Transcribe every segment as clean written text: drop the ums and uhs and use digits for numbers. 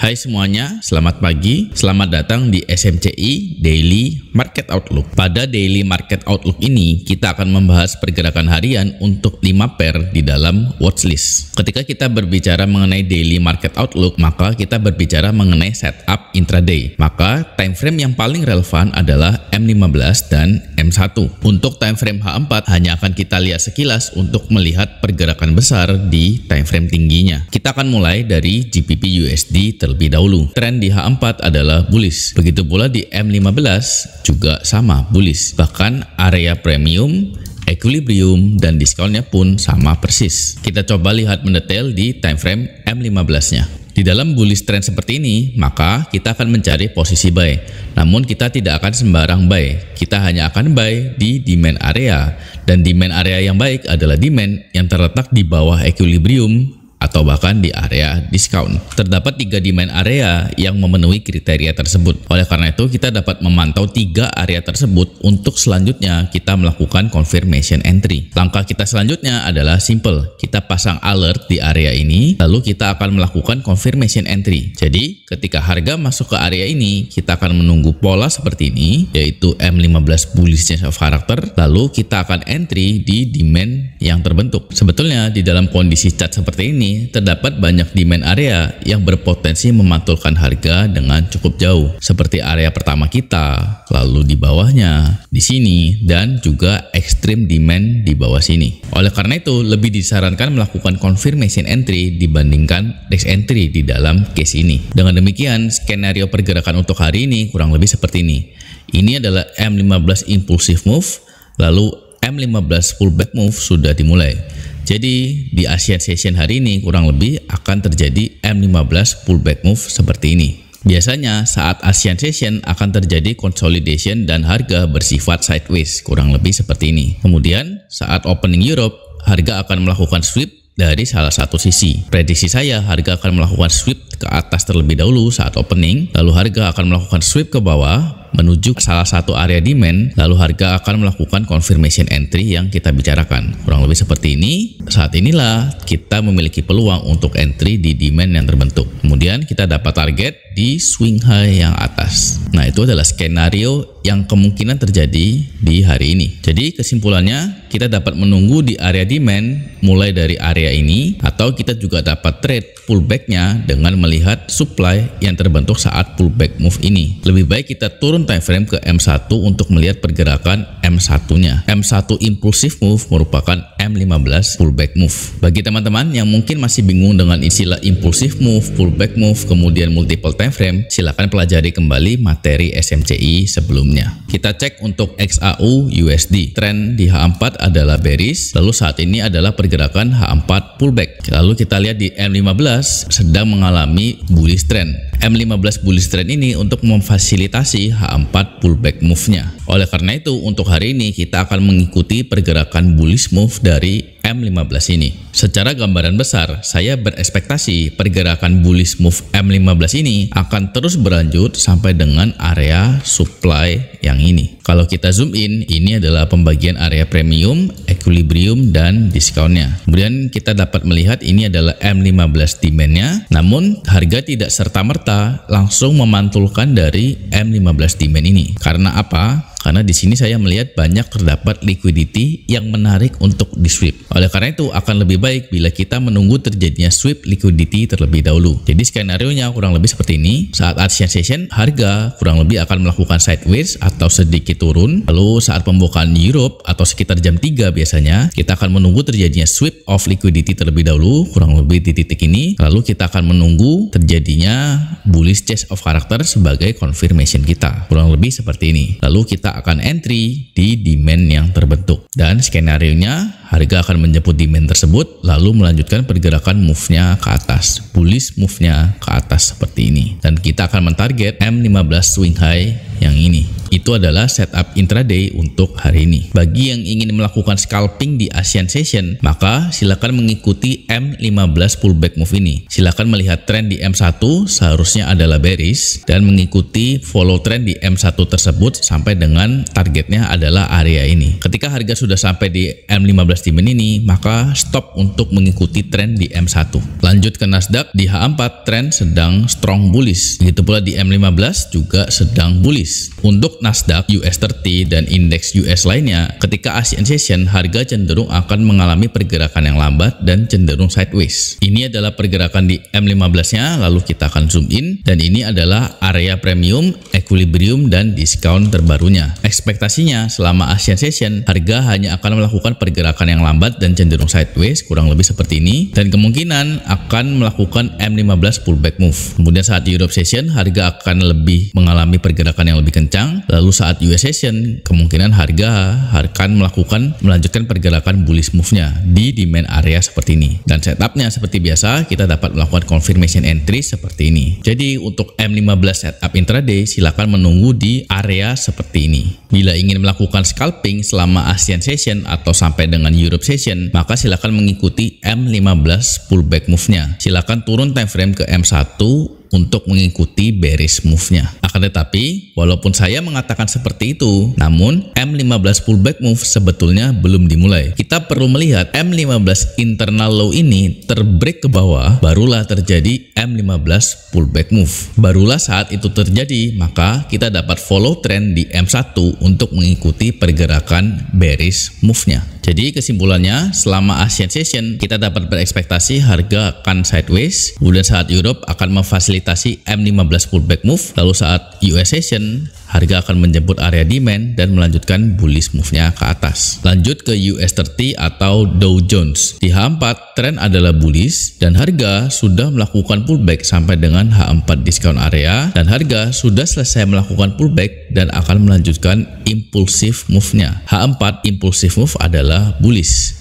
Hai semuanya, selamat pagi. Selamat datang di SMCI Daily Market Outlook. Pada Daily Market Outlook ini, kita akan membahas pergerakan harian untuk 5 pair di dalam watchlist. Ketika kita berbicara mengenai Daily Market Outlook, maka kita berbicara mengenai setup intraday. Maka time frame yang paling relevan adalah M15 dan M1. Untuk time frame H4 hanya akan kita lihat sekilas untuk melihat pergerakan besar di time frame tingginya. Kita akan mulai dari GBP USD terlebih dahulu. Tren di H4 adalah bullish. Begitu pula di M15 juga sama bullish. Bahkan area premium, equilibrium, dan diskonnya pun sama persis. Kita coba lihat mendetail di time frame M15-nya. Di dalam bullish trend seperti ini, maka kita akan mencari posisi buy. Namun kita tidak akan sembarang buy. Kita hanya akan buy di demand area. Dan demand area yang baik adalah demand yang terletak di bawah equilibrium atau bahkan di area diskon. Terdapat 3 demand area yang memenuhi kriteria tersebut. Oleh karena itu, kita dapat memantau 3 area tersebut untuk selanjutnya kita melakukan confirmation entry. Langkah kita selanjutnya adalah simple. Kita pasang alert di area ini, lalu kita akan melakukan confirmation entry. Jadi, ketika harga masuk ke area ini, kita akan menunggu pola seperti ini, yaitu M15 bullish change of character, lalu kita akan entry di demand yang terbentuk. Sebetulnya, di dalam kondisi chart seperti ini, terdapat banyak demand area yang berpotensi memantulkan harga dengan cukup jauh, seperti area pertama kita, lalu di bawahnya, di sini, dan juga ekstrim demand di bawah sini. Oleh karena itu, lebih disarankan melakukan confirmation entry dibandingkan risk entry di dalam case ini. Dengan demikian, skenario pergerakan untuk hari ini kurang lebih seperti ini. Ini adalah M15 impulsive move, lalu M15 pullback move sudah dimulai. Jadi di Asian Session hari ini kurang lebih akan terjadi M15 pullback move seperti ini. Biasanya saat Asian Session akan terjadi consolidation dan harga bersifat sideways, kurang lebih seperti ini. Kemudian saat opening Europe, harga akan melakukan sweep dari salah satu sisi. Prediksi saya harga akan melakukan sweep ke atas terlebih dahulu saat opening, lalu harga akan melakukan sweep ke bawah menuju salah satu area demand, lalu harga akan melakukan confirmation entry yang kita bicarakan. Kurang lebih seperti ini. Saat inilah kita memiliki peluang untuk entry di demand yang terbentuk. Kemudian kita dapat target di swing high yang atas. Nah, itu adalah skenario yang kemungkinan terjadi di hari ini. Jadi kesimpulannya, kita dapat menunggu di area demand mulai dari area ini, atau kita juga dapat trade pullbacknya dengan melihat supply yang terbentuk saat pullback move ini. Lebih baik kita turun time frame ke M1 untuk melihat pergerakan M1-nya. M1 impulsive move merupakan M15 pullback move. Bagi teman-teman yang mungkin masih bingung dengan istilah impulsive move, pullback move, kemudian multiple time frame, silakan pelajari kembali materi SMCI sebelumnya. Kita cek untuk XAU USD. Tren di H4 adalah bearish, lalu saat ini adalah pergerakan H4 pullback. Lalu kita lihat di M15 sedang mengalami bullish trend. M15 bullish trend ini untuk memfasilitasi H4 pullback move-nya. Oleh karena itu, untuk hari ini kita akan mengikuti pergerakan bullish move dari M15 ini. Secara gambaran besar, saya berekspektasi pergerakan bullish move M15 ini akan terus berlanjut sampai dengan area supply yang ini. Kalau kita zoom in, ini adalah pembagian area premium, equilibrium, dan diskonnya. Kemudian kita dapat melihat ini adalah M15 demand-nya, namun harga tidak serta-merta langsung memantulkan dari M15 demand ini. Karena apa? Karena di sini saya melihat banyak terdapat liquidity yang menarik untuk di sweep. Oleh karena itu akan lebih baik bila kita menunggu terjadinya sweep liquidity terlebih dahulu. Jadi skenario-nya kurang lebih seperti ini. Saat Asian Session, harga kurang lebih akan melakukan sideways atau sedikit turun. Lalu saat pembukaan Europe atau sekitar jam 3 biasanya, kita akan menunggu terjadinya sweep of liquidity terlebih dahulu, kurang lebih di titik ini. Lalu kita akan menunggu terjadinya bullish change of character sebagai confirmation kita. Kurang lebih seperti ini. Lalu kita akan entry di demand yang terbentuk, dan skenario-nya harga akan menjemput demand tersebut lalu melanjutkan pergerakan move-nya ke atas, bullish move-nya ke atas seperti ini, dan kita akan mentarget M15 swing high yang ini. Itu adalah setup intraday untuk hari ini. Bagi yang ingin melakukan scalping di Asian Session, maka silakan mengikuti M15 pullback move ini. Silakan melihat tren di M1 seharusnya adalah bearish dan mengikuti follow trend di M1 tersebut sampai dengan targetnya adalah area ini. Ketika harga sudah sampai di M15 M15 demand ini, maka stop untuk mengikuti tren di M1. Lanjut ke Nasdaq, di H4 tren sedang strong bullish. Begitu pula di M15 juga sedang bullish. Untuk Nasdaq, US 30 dan indeks US lainnya, ketika Asian Session harga cenderung akan mengalami pergerakan yang lambat dan cenderung sideways. Ini adalah pergerakan di M15-nya, lalu kita akan zoom in, dan ini adalah area premium, equilibrium, dan diskon terbarunya. Ekspektasinya selama Asian Session harga hanya akan melakukan pergerakan yang lambat dan cenderung sideways, kurang lebih seperti ini, dan kemungkinan akan melakukan M15 pullback move. Kemudian saat Europe Session harga akan lebih mengalami pergerakan yang lebih kencang, lalu saat US Session kemungkinan harga akan melanjutkan pergerakan bullish move-nya di demand area seperti ini. Dan setupnya seperti biasa, kita dapat melakukan confirmation entry seperti ini. Jadi untuk M15 setup intraday silakan menunggu di area seperti ini. Bila ingin melakukan scalping selama Asian Session atau sampai dengan Europe Session, maka silakan mengikuti M15 pullback move-nya. Silakan turun time frame ke M1 untuk mengikuti bearish move-nya. Akan tetapi, walaupun saya mengatakan seperti itu, namun M15 pullback move sebetulnya belum dimulai. Kita perlu melihat M15 internal low ini terbreak ke bawah, barulah terjadi M15 pullback move. Barulah saat itu terjadi, maka kita dapat follow trend di M1 untuk mengikuti pergerakan bearish move-nya. Jadi kesimpulannya, selama Asian Session kita dapat berekspektasi harga akan sideways, kemudian saat Europe akan memfasilitasi M15 pullback move, lalu saat US Session harga akan menjemput area demand dan melanjutkan bullish move-nya ke atas. Lanjut ke US 30 atau Dow Jones. Di H4 tren adalah bullish dan harga sudah melakukan pullback sampai dengan H4 discount area, dan harga sudah selesai melakukan pullback dan akan melanjutkan impulsive move-nya. H4 impulsive move adalah bullish.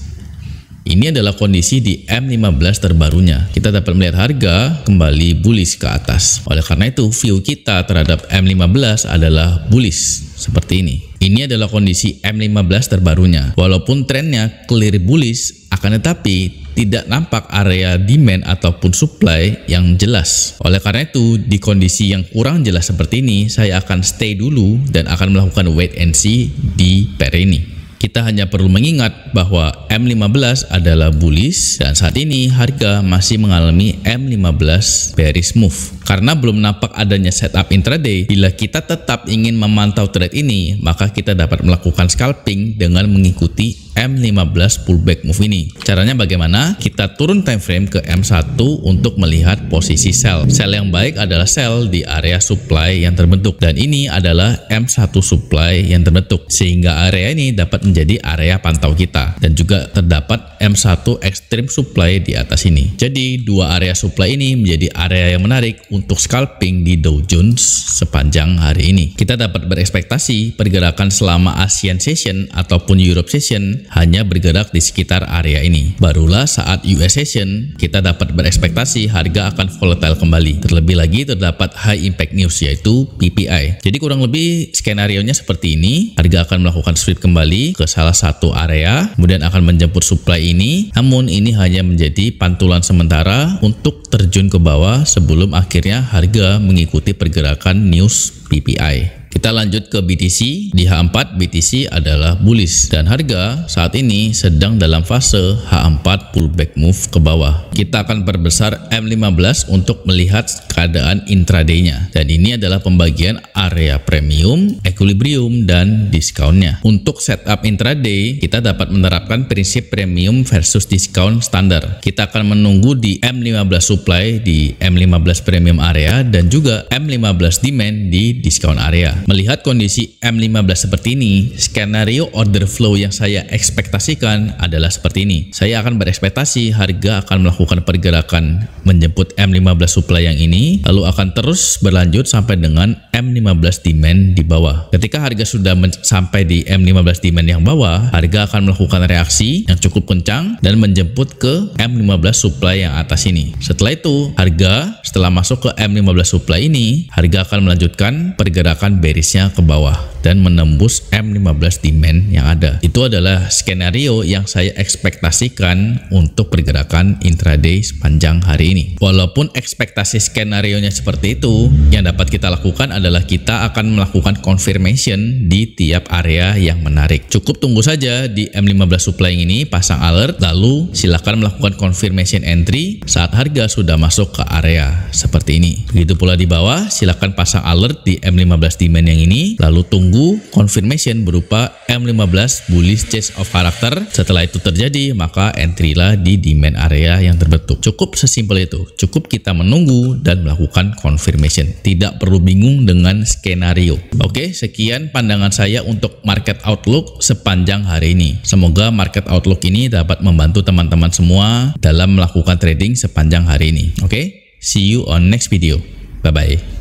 Ini adalah kondisi di M15 terbarunya. Kita dapat melihat harga kembali bullish ke atas. Oleh karena itu, view kita terhadap M15 adalah bullish seperti ini. Ini adalah kondisi M15 terbarunya. Walaupun trennya clear bullish, akan tetapi tidak nampak area demand ataupun supply yang jelas. Oleh karena itu, di kondisi yang kurang jelas seperti ini, saya akan stay dulu dan akan melakukan wait and see di pair ini. Kita hanya perlu mengingat bahwa M15 adalah bullish dan saat ini harga masih mengalami M15 bearish move. Karena belum nampak adanya setup intraday, bila kita tetap ingin memantau trade ini, maka kita dapat melakukan scalping dengan mengikuti M15 pullback move ini. Caranya bagaimana? Kita turun time frame ke M1 untuk melihat posisi sell. Sell yang baik adalah sell di area supply yang terbentuk, dan ini adalah M1 supply yang terbentuk, sehingga area ini dapat menjadi area pantau kita, dan juga terdapat M1 extreme supply di atas ini. Jadi dua area supply ini menjadi area yang menarik untuk scalping di Dow Jones sepanjang hari ini. Kita dapat berekspektasi pergerakan selama Asian Session ataupun Europe Session hanya bergerak di sekitar area ini. Barulah saat US Session kita dapat berekspektasi harga akan volatile kembali. Terlebih lagi terdapat high impact news yaitu PPI. Jadi kurang lebih skenario-nya seperti ini. Harga akan melakukan sweep kembali ke salah satu area, kemudian akan menjemput supply ini. Namun ini hanya menjadi pantulan sementara untuk terjun ke bawah sebelum akhirnya harga mengikuti pergerakan news PPI. Kita lanjut ke BTC. Di H4 BTC adalah bullish dan harga saat ini sedang dalam fase H4 pullback move ke bawah. Kita akan perbesar M15 untuk melihat keadaan intraday-nya, dan ini adalah pembagian area premium, equilibrium, dan discount-nya. Untuk setup intraday kita dapat menerapkan prinsip premium versus discount standar. Kita akan menunggu di M15 supply di M15 premium area dan juga M15 demand di discount area. Melihat kondisi M15 seperti ini, skenario order flow yang saya ekspektasikan adalah seperti ini. Saya akan berekspektasi harga akan melakukan pergerakan menjemput M15 supply yang ini, lalu akan terus berlanjut sampai dengan M15 demand di bawah. Ketika harga sudah sampai di M15 demand yang bawah, harga akan melakukan reaksi yang cukup kencang dan menjemput ke M15 supply yang atas ini. Setelah itu, harga setelah masuk ke M15 supply ini, harga akan melanjutkan pergerakan bearishnya ke bawah dan menembus M15 demand yang ada. Itu adalah skenario yang saya ekspektasikan untuk pergerakan intraday sepanjang hari ini. Walaupun ekspektasi skenario-nya seperti itu, yang dapat kita lakukan adalah kita akan melakukan confirmation di tiap area yang menarik. Cukup tunggu saja di M15 supply ini, pasang alert, lalu silakan melakukan confirmation entry saat harga sudah masuk ke area seperti ini. Begitu pula di bawah, silakan pasang alert di M15 demand yang ini, lalu tunggu confirmation berupa M15 bullish change of character. Setelah itu terjadi, maka entry lah di demand area yang terbentuk. Cukup sesimpel itu. Cukup kita menunggu dan melakukan confirmation. Tidak perlu bingung dengan skenario. Oke, sekian pandangan saya untuk market outlook sepanjang hari ini. Semoga market outlook ini dapat membantu teman-teman semua dalam melakukan trading sepanjang hari ini. Oke, see you on next video. Bye-bye.